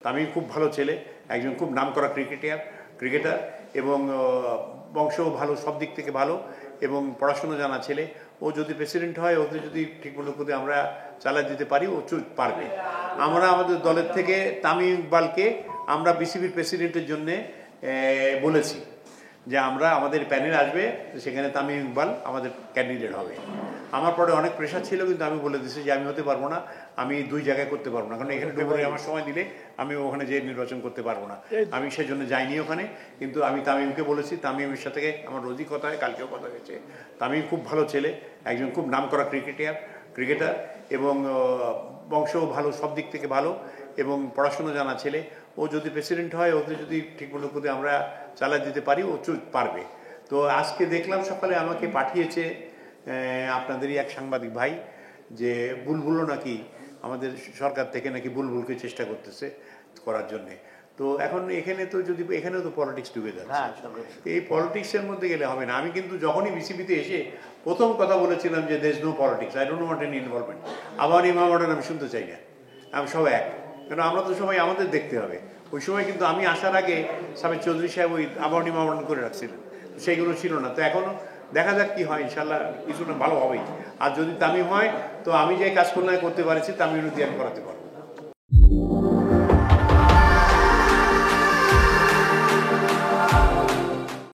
তামিম খুব ভালো ছেলে, একজন খুব নামকরা ক্রিকেটার এবং বংশও ভালো, সব দিক থেকে ভালো এবং পড়াশুনো জানা ছেলে। ও যদি প্রেসিডেন্ট হয়, ওকে যদি ঠিকমতো করে আমরা চালিয়ে দিতে পারি, ও পারবে। আমরা আমাদের দলের থেকে তামিম ইকবালকে আমরা বিসিবির প্রেসিডেন্টের জন্যে বলেছি যে আমরা আমাদের প্যানেল আসবে, সেখানে তামিম ইকবাল আমাদের ক্যান্ডিডেট হবে। আমার পরে অনেক প্রেশার ছিল, কিন্তু আমি বলে দিচ্ছি যে আমি হতে পারবো না, আমি দুই জায়গায় করতে পারবো না, কারণ এখানে ডুবরে আমার সময় দিলে আমি ওখানে যেয়ে নির্বাচন করতে পারবো না। আমি সেজন্য যাইনি ওখানে, কিন্তু আমি তামিমকে বলেছি। তামিমের সাথে আমার রোজই কথা হয়, কালকেও কথা হয়েছে। তামিম খুব ভালো ছেলে, একজন খুব নামকরা ক্রিকেটার এবং বংশও ভালো, সব দিক থেকে ভালো এবং পড়াশুনো জানা ছেলে। ও যদি প্রেসিডেন্ট হয়, ওকে যদি ঠিকমতো করে আমরা চালিয়ে দিতে পারি, ও পারবে। তো আজকে দেখলাম সকালে আমাকে পাঠিয়েছে আপনাদেরই এক সাংবাদিক ভাই যে বুলবুলও নাকি আমাদের সরকার থেকে নাকি বুলবুলকে চেষ্টা করতেছে করার জন্যে। তো এখন এখানেও তো পলিটিক্স ডুবে যাচ্ছে। এই পলিটিক্সের মধ্যে গেলে হবে না। আমি কিন্তু যখনই বিসিবিতে এসে প্রথম কথা বলেছিলাম যে দেশ no politics, I don't want any involvement. আবার ইমামডান আমি শুনতে চাই না, আমি সব এক। কেন আমরা তো সবাই আমাদের দেখতে হবে। ওই সময় কিন্তু আমি আসার আগে সামির চৌধুরী সাহেব ওই আবার ইমামডান করে রাখছিলেন, সেইগুলো ছিল না। তো এখনও দেখা যাক কি হয়, ইনশাল্লাহ কিছুটা ভালো হবেই। আর যদি তামিম হয়, তো আমি যে কাজ করতে পারছি তামিম দিয়ে আমি করাতে পারবো।